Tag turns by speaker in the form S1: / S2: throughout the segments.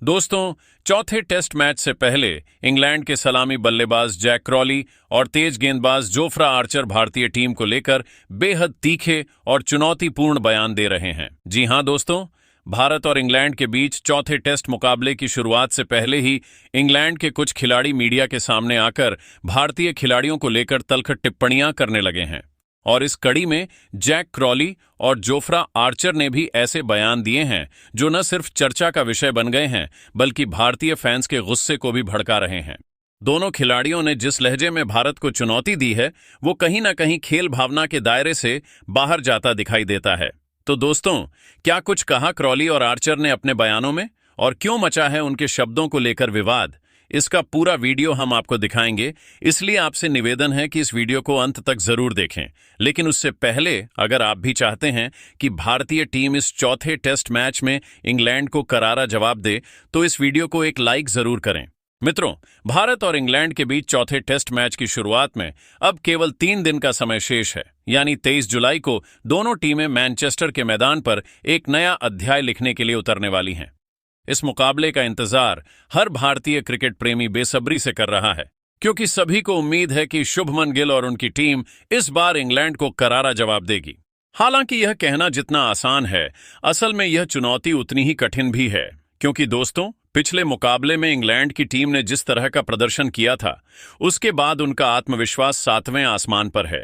S1: दोस्तों, चौथे test match से पहले इंग्लैंड के सलामी बल्लेबाज जैक क्रॉली और तेज गेंदबाज जोफ्रा आर्चर भारतीय टीम को लेकर बेहद तीखे और चुनौतीपूर्ण बयान दे रहे हैं। जी हां दोस्तों, भारत और इंग्लैंड के बीच चौथे टेस्ट मुकाबले की शुरुआत से पहले ही इंग्लैंड के कुछ खिलाड़ी मीडिया के सामने आकर भारतीय खिलाड़ियों को लेकर तलखट टिप्पणियां करने लगे हैं। और इस कड़ी में जैक क्रॉली और जोफ्रा आर्चर ने भी ऐसे बयान दिए हैं जो न सिर्फ चर्चा का विषय बन गए हैं बल्कि भारतीय फैंस के गुस्से को भी भड़का रहे हैं। दोनों खिलाड़ियों ने जिस लहजे में भारत को चुनौती दी है वो कहीं ना कहीं खेल भावना के दायरे से बाहर जाता दिखाई देता है। तो दोस्तों, क्या कुछ कहा क्रॉली और आर्चर ने अपने बयानों में और क्यों मचा है उनके शब्दों को लेकर विवाद, इसका पूरा वीडियो हम आपको दिखाएंगे। इसलिए आपसे निवेदन है कि इस वीडियो को अंत तक जरूर देखें। लेकिन उससे पहले अगर आप भी चाहते हैं कि भारतीय टीम इस चौथे टेस्ट मैच में इंग्लैंड को करारा जवाब दे तो इस वीडियो को एक लाइक जरूर करें। मित्रों, भारत और इंग्लैंड के बीच चौथे टेस्ट मैच की शुरुआत में अब केवल 3 दिन का समय शेष है, यानी 23 जुलाई को दोनों टीमें मैनचेस्टर के मैदान पर एक नया अध्याय लिखने के लिए उतरने वाली हैं। इस मुकाबले का इंतजार हर भारतीय क्रिकेट प्रेमी बेसब्री से कर रहा है, क्योंकि सभी को उम्मीद है कि शुभमन गिल और उनकी टीम इस बार इंग्लैंड को करारा जवाब देगी। हालांकि यह कहना जितना आसान है, असल में यह चुनौती उतनी ही कठिन भी है, क्योंकि दोस्तों, पिछले मुकाबले में इंग्लैंड की टीम ने जिस तरह का प्रदर्शन किया था उसके बाद उनका आत्मविश्वास 7वें आसमान पर है।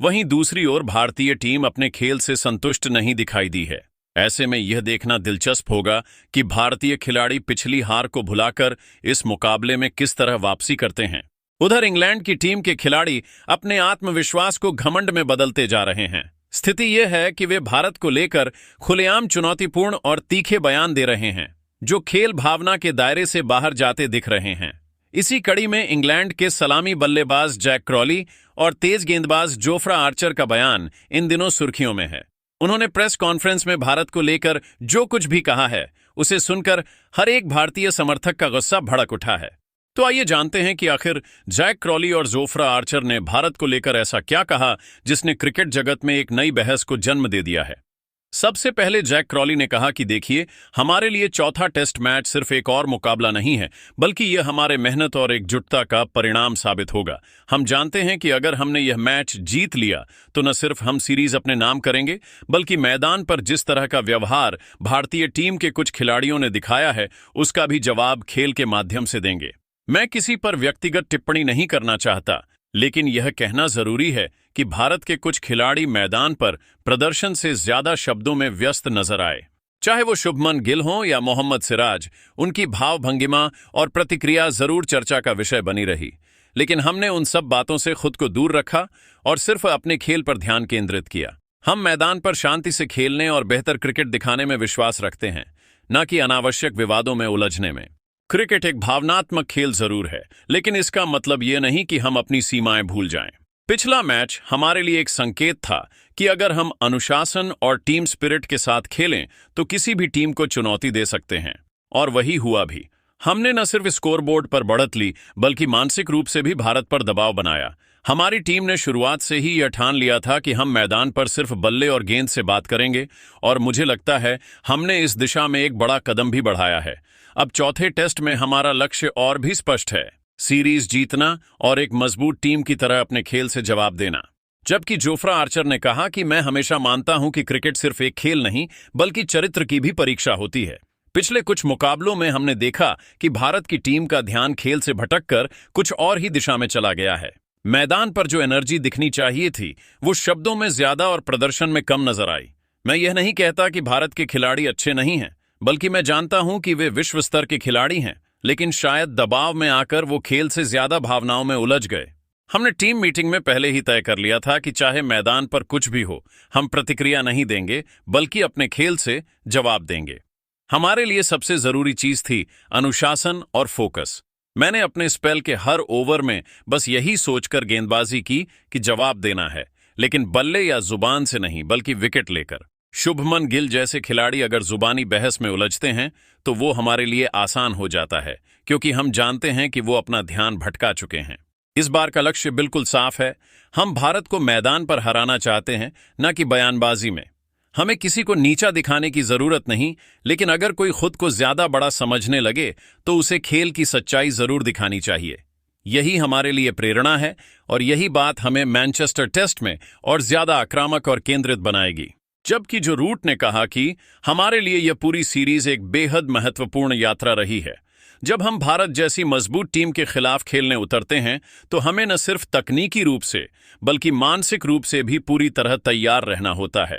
S1: वहीं दूसरी ओर भारतीय टीम अपने खेल से संतुष्ट नहीं दिखाई दी है। ऐसे में यह देखना दिलचस्प होगा कि भारतीय खिलाड़ी पिछली हार को भुलाकर इस मुकाबले में किस तरह वापसी करते हैं। उधर इंग्लैंड की टीम के खिलाड़ी अपने आत्मविश्वास को घमंड में बदलते जा रहे हैं। स्थिति यह है कि वे भारत को लेकर खुलेआम चुनौतीपूर्ण और तीखे बयान दे रहे हैं, जो खेल भावना के दायरे से बाहर जाते दिख रहे हैं। इसी कड़ी में इंग्लैंड के सलामी बल्लेबाज जैक क्रॉली और तेज गेंदबाज जोफ्रा आर्चर का बयान इन दिनों सुर्खियों में है। उन्होंने प्रेस कॉन्फ्रेंस में भारत को लेकर जो कुछ भी कहा है उसे सुनकर हर एक भारतीय समर्थक का गुस्सा भड़क उठा है। तो आइए जानते हैं कि आखिर जैक क्रॉली और जोफ्रा आर्चर ने भारत को लेकर ऐसा क्या कहा जिसने क्रिकेट जगत में एक नई बहस को जन्म दे दिया है। सबसे पहले जैक क्रॉली ने कहा कि देखिए, हमारे लिए चौथा टेस्ट मैच सिर्फ एक और मुकाबला नहीं है, बल्कि यह हमारे मेहनत और एकजुटता का परिणाम साबित होगा। हम जानते हैं कि अगर हमने यह मैच जीत लिया तो न सिर्फ हम सीरीज अपने नाम करेंगे, बल्कि मैदान पर जिस तरह का व्यवहार भारतीय टीम के कुछ खिलाड़ियों ने दिखाया है उसका भी जवाब खेल के माध्यम से देंगे। मैं किसी पर व्यक्तिगत टिप्पणी नहीं करना चाहता, लेकिन यह कहना जरूरी है कि भारत के कुछ खिलाड़ी मैदान पर प्रदर्शन से ज्यादा शब्दों में व्यस्त नजर आए। चाहे वो शुभमन गिल हों या मोहम्मद सिराज, उनकी भाव भंगिमा और प्रतिक्रिया जरूर चर्चा का विषय बनी रही। लेकिन हमने उन सब बातों से खुद को दूर रखा और सिर्फ अपने खेल पर ध्यान केंद्रित किया। हम मैदान पर शांति से खेलने और बेहतर क्रिकेट दिखाने में विश्वास रखते हैं, न कि अनावश्यक विवादों में उलझने में। क्रिकेट एक भावनात्मक खेल जरूर है, लेकिन इसका मतलब यह नहीं कि हम अपनी सीमाएं भूल जाएं। पिछला मैच हमारे लिए एक संकेत था कि अगर हम अनुशासन और टीम स्पिरिट के साथ खेलें तो किसी भी टीम को चुनौती दे सकते हैं, और वही हुआ भी। हमने न सिर्फ स्कोरबोर्ड पर बढ़त ली बल्कि मानसिक रूप से भी भारत पर दबाव बनाया। हमारी टीम ने शुरुआत से ही यह ठान लिया था कि हम मैदान पर सिर्फ बल्ले और गेंद से बात करेंगे, और मुझे लगता है हमने इस दिशा में एक बड़ा कदम भी बढ़ाया है। अब चौथे टेस्ट में हमारा लक्ष्य और भी स्पष्ट है, सीरीज जीतना और एक मजबूत टीम की तरह अपने खेल से जवाब देना। जबकि जोफ्रा आर्चर ने कहा कि मैं हमेशा मानता हूं कि क्रिकेट सिर्फ एक खेल नहीं बल्कि चरित्र की भी परीक्षा होती है। पिछले कुछ मुकाबलों में हमने देखा कि भारत की टीम का ध्यान खेल से भटककर कुछ और ही दिशा में चला गया है। मैदान पर जो एनर्जी दिखनी चाहिए थी वो शब्दों में ज्यादा और प्रदर्शन में कम नजर आई। मैं यह नहीं कहता कि भारत के खिलाड़ी अच्छे नहीं हैं, बल्कि मैं जानता हूं कि वे विश्व स्तर के खिलाड़ी हैं, लेकिन शायद दबाव में आकर वो खेल से ज्यादा भावनाओं में उलझ गए। हमने टीम मीटिंग में पहले ही तय कर लिया था कि चाहे मैदान पर कुछ भी हो, हम प्रतिक्रिया नहीं देंगे बल्कि अपने खेल से जवाब देंगे। हमारे लिए सबसे जरूरी चीज थी अनुशासन और फोकस। मैंने अपने स्पेल के हर ओवर में बस यही सोचकर गेंदबाजी की कि जवाब देना है, लेकिन बल्ले या जुबान से नहीं बल्कि विकेट लेकर। शुभमन गिल जैसे खिलाड़ी अगर जुबानी बहस में उलझते हैं तो वो हमारे लिए आसान हो जाता है, क्योंकि हम जानते हैं कि वो अपना ध्यान भटका चुके हैं। इस बार का लक्ष्य बिल्कुल साफ है, हम भारत को मैदान पर हराना चाहते हैं, न कि बयानबाजी में। हमें किसी को नीचा दिखाने की जरूरत नहीं, लेकिन अगर कोई खुद को ज्यादा बड़ा समझने लगे तो उसे खेल की सच्चाई जरूर दिखानी चाहिए। यही हमारे लिए प्रेरणा है और यही बात हमें मैनचेस्टर टेस्ट में और ज्यादा आक्रामक और केंद्रित बनाएगी। जबकि जो रूट ने कहा कि हमारे लिए यह पूरी सीरीज एक बेहद महत्वपूर्ण यात्रा रही है। जब हम भारत जैसी मजबूत टीम के खिलाफ खेलने उतरते हैं तो हमें न सिर्फ तकनीकी रूप से बल्कि मानसिक रूप से भी पूरी तरह तैयार रहना होता है।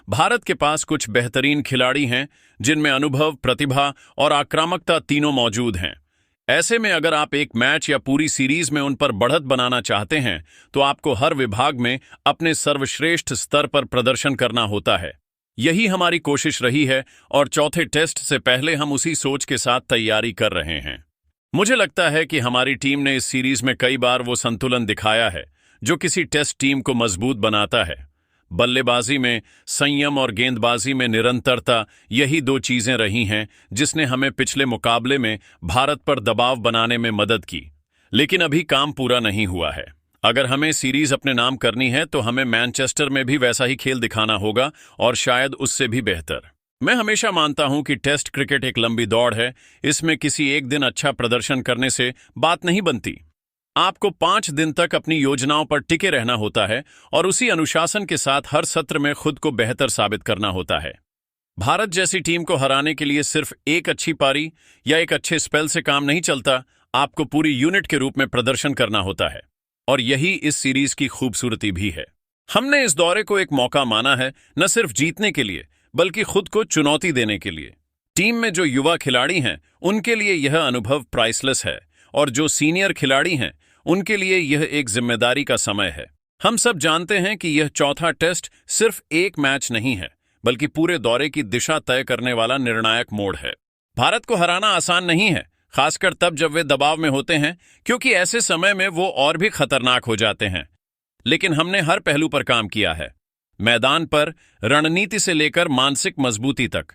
S1: भारत के पास कुछ बेहतरीन खिलाड़ी हैं जिनमें अनुभव, प्रतिभा और आक्रामकता तीनों मौजूद हैं। ऐसे में अगर आप एक मैच या पूरी सीरीज में उन पर बढ़त बनाना चाहते हैं तो आपको हर विभाग में अपने सर्वश्रेष्ठ स्तर पर प्रदर्शन करना होता है। यही हमारी कोशिश रही है और चौथे टेस्ट से पहले हम उसी सोच के साथ तैयारी कर रहे हैं। मुझे लगता है कि हमारी टीम ने इस सीरीज में कई बार वो संतुलन दिखाया है जो किसी टेस्ट टीम को मजबूत बनाता है। बल्लेबाजी में संयम और गेंदबाजी में निरंतरता, यही दो चीजें रही हैं जिसने हमें पिछले मुकाबले में भारत पर दबाव बनाने में मदद की। लेकिन अभी काम पूरा नहीं हुआ है। अगर हमें सीरीज अपने नाम करनी है तो हमें मैनचेस्टर में भी वैसा ही खेल दिखाना होगा और शायद उससे भी बेहतर। मैं हमेशा मानता हूं कि टेस्ट क्रिकेट एक लंबी दौड़ है। इसमें किसी एक दिन अच्छा प्रदर्शन करने से बात नहीं बनती। आपको 5 दिन तक अपनी योजनाओं पर टिके रहना होता है और उसी अनुशासन के साथ हर सत्र में खुद को बेहतर साबित करना होता है। भारत जैसी टीम को हराने के लिए सिर्फ एक अच्छी पारी या एक अच्छे स्पेल से काम नहीं चलता, आपको पूरी यूनिट के रूप में प्रदर्शन करना होता है। और यही इस सीरीज की खूबसूरती भी है। हमने इस दौरे को एक मौका माना है, न सिर्फ जीतने के लिए बल्कि खुद को चुनौती देने के लिए। टीम में जो युवा खिलाड़ी हैं उनके लिए यह अनुभव प्राइसलेस है और जो सीनियर खिलाड़ी हैं उनके लिए यह एक जिम्मेदारी का समय है। हम सब जानते हैं कि यह चौथा टेस्ट सिर्फ एक मैच नहीं है बल्कि पूरे दौरे की दिशा तय करने वाला निर्णायक मोड़ है। भारत को हराना आसान नहीं है, खासकर तब जब वे दबाव में होते हैं, क्योंकि ऐसे समय में वो और भी खतरनाक हो जाते हैं। लेकिन हमने हर पहलू पर काम किया है, मैदान पर, रणनीति से लेकर मानसिक मजबूती तक।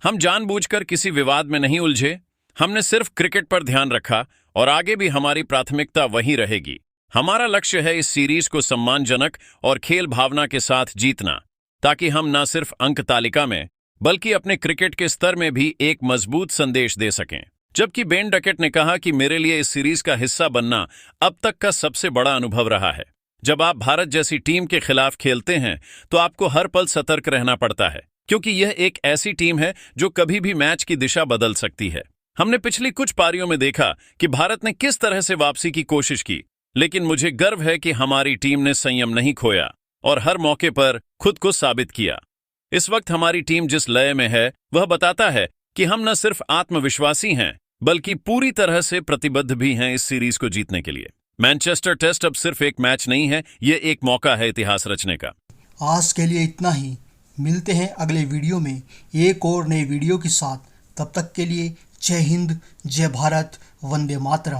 S1: हम जानबूझकर किसी विवाद में नहीं उलझे। हमने सिर्फ क्रिकेट पर ध्यान रखा और आगे भी हमारी प्राथमिकता वही रहेगी। हमारा लक्ष्य है इस सीरीज को सम्मानजनक और खेल भावना के साथ जीतना, ताकि हम न सिर्फ अंक तालिका में बल्कि अपने क्रिकेट के स्तर में भी एक मजबूत संदेश दे सकें। जबकि बेन डकेट ने कहा कि मेरे लिए इस सीरीज का हिस्सा बनना अब तक का सबसे बड़ा अनुभव रहा है। जब आप भारत जैसी टीम के खिलाफ खेलते हैं तो आपको हर पल सतर्क रहना पड़ता है, क्योंकि यह एक ऐसी टीम है जो कभी भी मैच की दिशा बदल सकती है। हमने पिछली कुछ पारियों में देखा कि भारत ने किस तरह से वापसी की कोशिश की, लेकिन मुझे गर्व है कि हमारी टीम ने संयम नहीं खोया और हर मौके पर खुद को साबित किया। इस वक्त हमारी टीम जिस लय में है वह बताता है कि हम न सिर्फ आत्मविश्वासी हैं बल्कि पूरी तरह से प्रतिबद्ध भी हैं इस सीरीज को जीतने के लिए। मैनचेस्टर टेस्ट अब सिर्फ एक मैच नहीं है, यह एक मौका है इतिहास रचने का।
S2: आज के लिए इतना ही। मिलते हैं अगले वीडियो में एक और नए वीडियो के साथ। तब तक के लिए जय हिंद, जय भारत, वंदे मातरम।